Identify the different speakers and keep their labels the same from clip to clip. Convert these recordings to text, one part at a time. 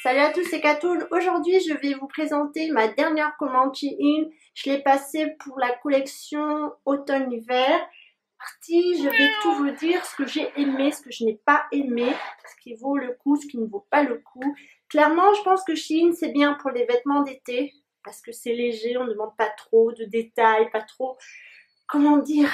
Speaker 1: Salut à tous, c'est Katoun. Aujourd'hui, je vais vous présenter ma dernière commande Shein. Je l'ai passée pour la collection automne-hiver. Partie, je vais tout vous dire ce que j'ai aimé, ce que je n'ai pas aimé, ce qui vaut le coup, ce qui ne vaut pas le coup. Clairement, je pense que Shein, c'est bien pour les vêtements d'été parce que c'est léger, on ne demande pas trop de détails, pas trop, comment dire,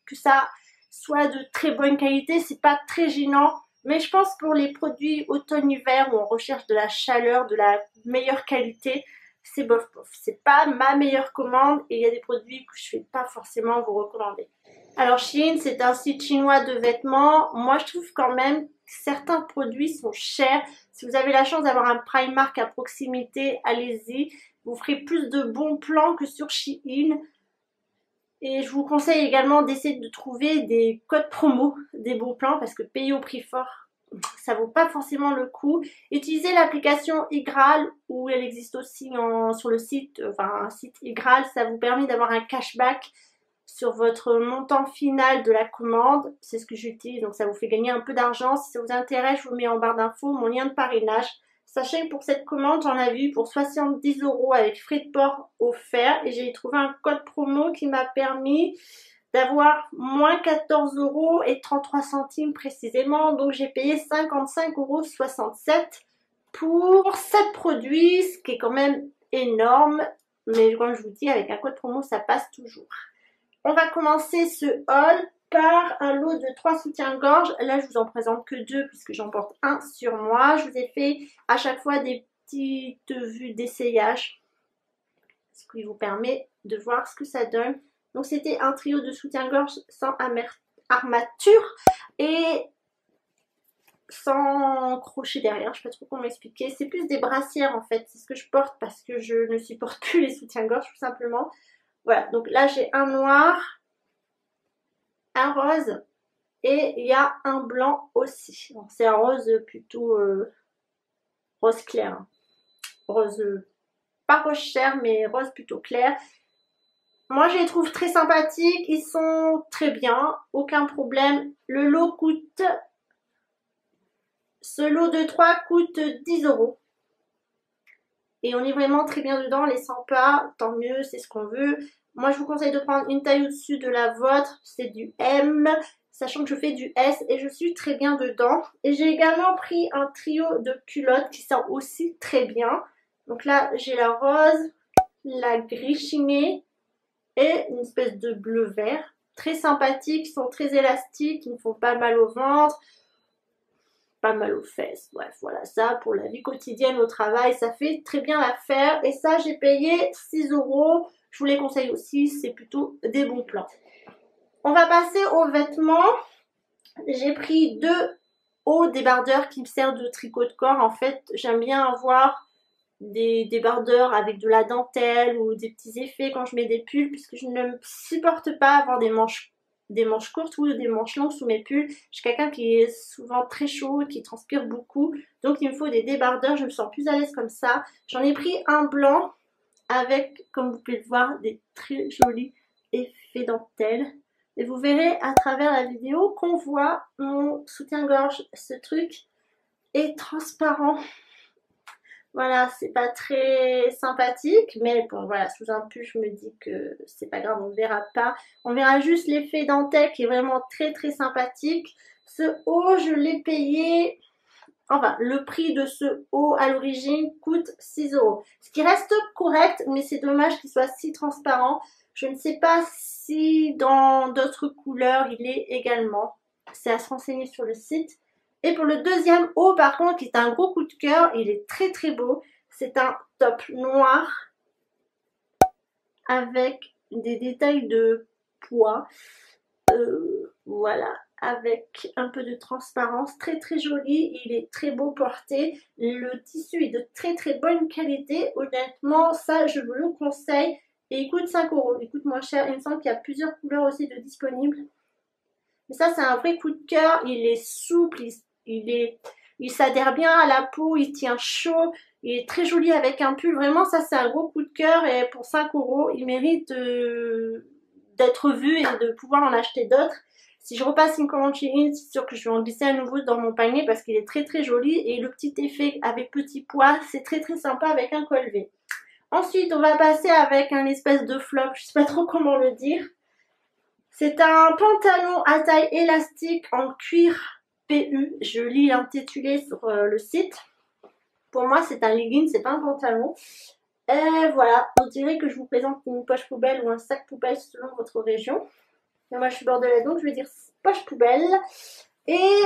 Speaker 1: que ça soit de très bonne qualité, c'est pas très gênant. Mais je pense pour les produits automne-hiver où on recherche de la chaleur, de la meilleure qualité, c'est bof bof. C'est pas ma meilleure commande et il y a des produits que je vais pas forcément vous recommander. Alors Shein, c'est un site chinois de vêtements. Moi, je trouve quand même que certains produits sont chers. Si vous avez la chance d'avoir un Primark à proximité, allez-y. Vous ferez plus de bons plans que sur Shein. Et je vous conseille également d'essayer de trouver des codes promo, des bons plans, parce que payer au prix fort, ça vaut pas forcément le coup. Utilisez l'application iGraal, où elle existe aussi sur le site, enfin un site iGraal, ça vous permet d'avoir un cashback sur votre montant final de la commande. C'est ce que j'utilise, donc ça vous fait gagner un peu d'argent. Si ça vous intéresse, je vous mets en barre d'infos mon lien de parrainage. Sachez que pour cette commande, j'en avais eu pour 70 € avec frais de port offerts et j'ai trouvé un code promo qui m'a permis d'avoir moins 14 € et 33 centimes précisément. Donc j'ai payé 55,67 € pour 7 produits, ce qui est quand même énorme. Mais comme je vous dis, avec un code promo, ça passe toujours. On va commencer ce haul par un lot de 3 soutiens-gorge. Là, je vous en présente que 2 puisque j'en porte un sur moi. Je vous ai fait à chaque fois des petites vues d'essayage, ce qui vous permet de voir ce que ça donne. Donc, c'était un trio de soutiens-gorge sans armature et sans crochet derrière. Je ne sais pas trop comment expliquer. C'est plus des brassières en fait. C'est ce que je porte parce que je ne supporte plus les soutiens-gorge tout simplement. Voilà, donc là j'ai un noir, un rose et il y a un blanc aussi. C'est un rose plutôt rose clair. Hein. Rose, pas rose cher, mais rose plutôt clair. Moi je les trouve très sympathiques, ils sont très bien, aucun problème. Le lot coûte, ce lot de 3 coûte 10 €. Et on est vraiment très bien dedans, les 100 pas, tant mieux, c'est ce qu'on veut. Moi, je vous conseille de prendre une taille au-dessus de la vôtre, c'est du M, sachant que je fais du S et je suis très bien dedans. Et j'ai également pris un trio de culottes qui sont aussi très bien. Donc là, j'ai la rose, la gris chinée et une espèce de bleu-vert. Très sympathiques, sont très élastiques, ils ne font pas mal au ventre. Pas mal aux fesses, bref voilà, ça pour la vie quotidienne au travail ça fait très bien l'affaire et ça j'ai payé 6 €. Je vous les conseille aussi, c'est plutôt des bons plans. On va passer aux vêtements. J'ai pris 2 hauts débardeurs qui me servent de tricot de corps. En fait j'aime bien avoir des débardeurs avec de la dentelle ou des petits effets quand je mets des pulls puisque je ne supporte pas avoir des manches courtes ou des manches longues sous mes pulls. Je suis quelqu'un qui est souvent très chaud, qui transpire beaucoup. Donc il me faut des débardeurs, je me sens plus à l'aise comme ça. J'en ai pris un blanc avec, comme vous pouvez le voir, des très jolis effets dentelle. Et vous verrez à travers la vidéo qu'on voit mon soutien-gorge. Ce truc est transparent. Voilà, c'est pas très sympathique, mais bon, voilà, sous un pull, je me dis que c'est pas grave, on ne verra pas. On verra juste l'effet dentelle qui est vraiment très très sympathique. Ce haut, je l'ai payé, enfin, le prix de ce haut à l'origine coûte 6 €. Ce qui reste correct, mais c'est dommage qu'il soit si transparent. Je ne sais pas si dans d'autres couleurs il est également. C'est à se renseigner sur le site. Et pour le deuxième haut, par contre, qui est un gros coup de cœur, il est très très beau. C'est un top noir avec des détails de pois. Voilà, avec un peu de transparence, très très joli. Il est très beau porté. Le tissu est de très très bonne qualité. Honnêtement, ça je vous le conseille. Et il coûte 5 €. Il coûte moins cher. Il me semble qu'il y a plusieurs couleurs aussi de disponibles. Mais ça, c'est un vrai coup de cœur. Il est souple, il s'adhère bien à la peau, il tient chaud, il est très joli avec un pull. Vraiment, ça, c'est un gros coup de cœur. Et pour 5 €, il mérite d'être vu et de pouvoir en acheter d'autres. Si je repasse une commande Shein, c'est sûr que je vais en glisser à nouveau dans mon panier parce qu'il est très très joli et le petit effet avec petit pois, c'est très très sympa avec un col V. Ensuite, on va passer avec un espèce de flop, je sais pas trop comment le dire. C'est un pantalon à taille élastique en cuir PU. Je lis l'intitulé sur le site. Pour moi, c'est un legging, c'est pas un pantalon. Et voilà, on dirait que je vous présente une poche poubelle ou un sac poubelle selon votre région. Et moi, je suis bordelaise, donc je vais dire poche poubelle. Et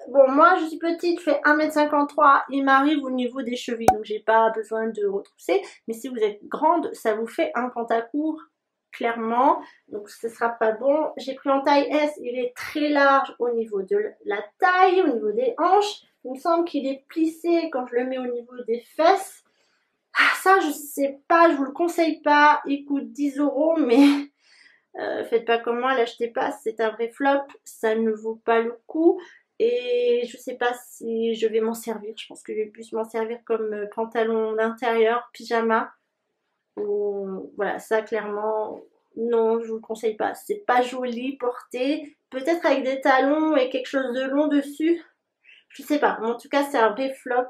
Speaker 1: bon, moi, je suis petite, je fais 1m53. Il m'arrive au niveau des chevilles, donc j'ai pas besoin de retrousser. Mais si vous êtes grande, ça vous fait un pantacourt, clairement. Donc, ce sera pas bon. J'ai pris en taille S, il est très large au niveau de la taille, au niveau des hanches. Il me semble qu'il est plissé quand je le mets au niveau des fesses. Ah, ça, je sais pas, je vous le conseille pas. Il coûte 10 €, mais faites pas comme moi, l'achetez pas, c'est un vrai flop. Ça ne vaut pas le coup. Et je sais pas si je vais m'en servir. Je pense que je vais plus m'en servir comme pantalon d'intérieur, pyjama. Ou, voilà, ça clairement, non, je vous le conseille pas. C'est pas joli porté. Peut-être avec des talons et quelque chose de long dessus. Je sais pas. Mais en tout cas, c'est un vrai flop.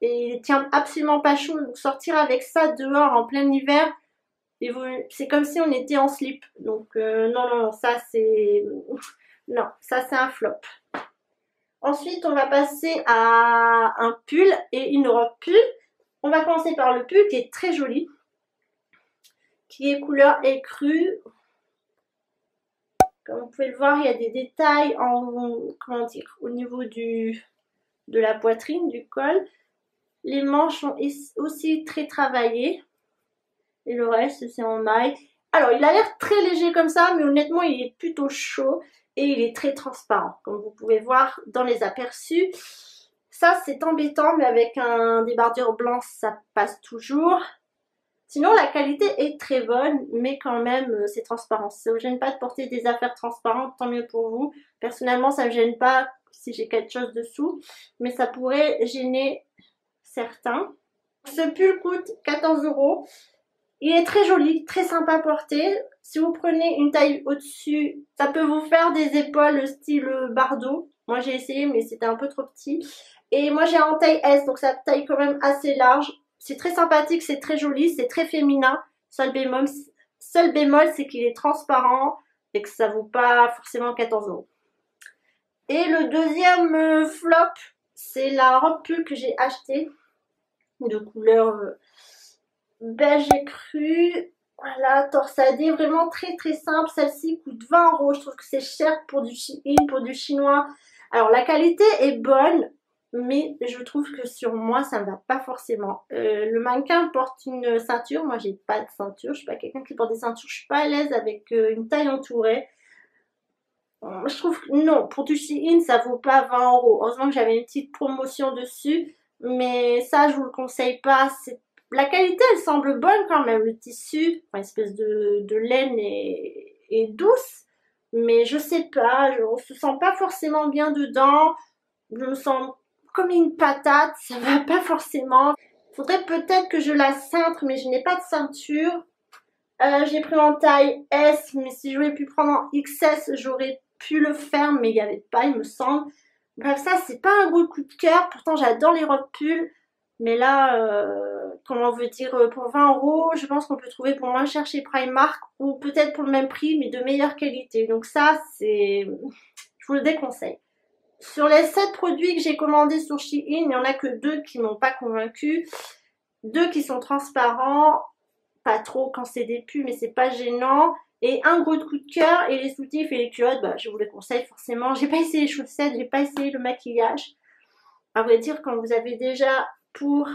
Speaker 1: Et il tient absolument pas chaud. Donc sortir avec ça dehors en plein hiver, c'est comme si on était en slip. Donc non, non, ça c'est... Non, ça c'est un flop. Ensuite, on va passer à un pull et une robe pull. On va commencer par le pull qui est très joli. Qui est couleur écrue. Comme vous pouvez le voir, il y a des détails comment dire, au niveau de la poitrine, du col. Les manches sont aussi très travaillées. Et le reste, c'est en maille. Alors, il a l'air très léger comme ça, mais honnêtement, il est plutôt chaud. Et il est très transparent, comme vous pouvez voir dans les aperçus. Ça, c'est embêtant, mais avec un débardeur blanc, ça passe toujours. Sinon, la qualité est très bonne, mais quand même, c'est transparent. Si ça ne vous gêne pas de porter des affaires transparentes, tant mieux pour vous. Personnellement, ça ne me gêne pas si j'ai quelque chose dessous, mais ça pourrait gêner certains. Ce pull coûte 14 €. Il est très joli, très sympa à porter. Si vous prenez une taille au-dessus, ça peut vous faire des épaules style Bardot. Moi j'ai essayé mais c'était un peu trop petit. Et moi j'ai en taille S, donc ça taille quand même assez large. C'est très sympathique, c'est très joli, c'est très féminin. Seul bémol, c'est qu'il est transparent et que ça vaut pas forcément 14 €. Et le deuxième flop, c'est la robe pull que j'ai achetée de couleur beige écru, voilà, torsadé, vraiment très très simple. Celle-ci coûte 20 €. Je trouve que c'est cher pour du Shein, pour du chinois. Alors la qualité est bonne, mais je trouve que sur moi ça ne va pas forcément. Le mannequin porte une ceinture, moi j'ai pas de ceinture, je suis pas quelqu'un qui porte des ceintures, je suis pas à l'aise avec une taille entourée. Je trouve que non, pour du Shein ça vaut pas 20 €. Heureusement que j'avais une petite promotion dessus, mais ça je vous le conseille pas. La qualité elle semble bonne quand même, le tissu, enfin, espèce de laine est douce, mais je sais pas, on se sent pas forcément bien dedans, je me sens comme une patate, ça va pas forcément. Faudrait peut-être que je la cintre, mais je n'ai pas de ceinture. J'ai pris en taille S, mais si j'aurais pu prendre en XS, j'aurais pu le faire, mais il n'y avait pas, il me semble. Bref, ça, c'est pas un gros coup de cœur. Pourtant, j'adore les robes pulls. Mais là, comment on veut dire, pour 20 €, je pense qu'on peut trouver pour moins cher chez Primark ou peut-être pour le même prix, mais de meilleure qualité. Donc ça, je vous le déconseille. Sur les 7 produits que j'ai commandés sur Shein, il n'y en a que 2 qui m'ont pas convaincu. 2 qui sont transparents, pas trop quand c'est des pulls, mais c'est pas gênant. Et un gros coup de cœur, et les soutifs et les culottes, bah, je vous les conseille forcément. J'ai pas essayé les chaussettes, j'ai pas essayé le maquillage. À vrai dire, quand vous avez déjà pour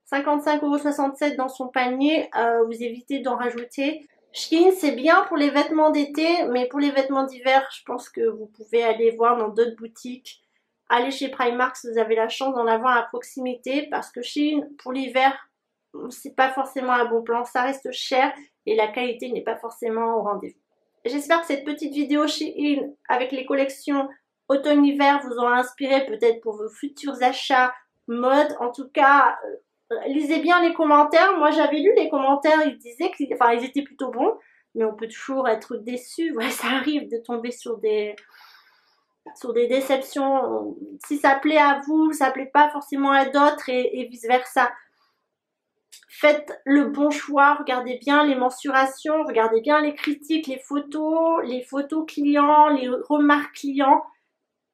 Speaker 1: 55,67 € dans son panier, vous évitez d'en rajouter. Shein, c'est bien pour les vêtements d'été, mais pour les vêtements d'hiver, je pense que vous pouvez aller voir dans d'autres boutiques. Allez chez Primark si vous avez la chance d'en avoir à proximité, parce que Shein, pour l'hiver, c'est pas forcément un bon plan, ça reste cher et la qualité n'est pas forcément au rendez-vous. J'espère que cette petite vidéo Shein avec les collections automne-hiver vous aura inspiré peut-être pour vos futurs achats mode. En tout cas, lisez bien les commentaires. Moi j'avais lu les commentaires, ils disaient qu'ils étaient plutôt bons, mais on peut toujours être déçu. Ouais, ça arrive de tomber sur des déceptions. Si ça plaît à vous, ça plaît pas forcément à d'autres et vice versa. Faites le bon choix, regardez bien les mensurations, regardez bien les critiques, les photos clients, les remarques clients,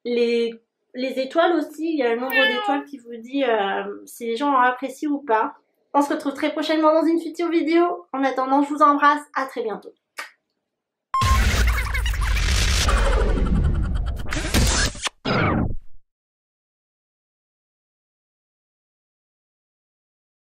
Speaker 1: les étoiles aussi. Il y a un nombre d'étoiles qui vous dit si les gens ont apprécié ou pas. On se retrouve très prochainement dans une future vidéo. En attendant, je vous embrasse. À très bientôt.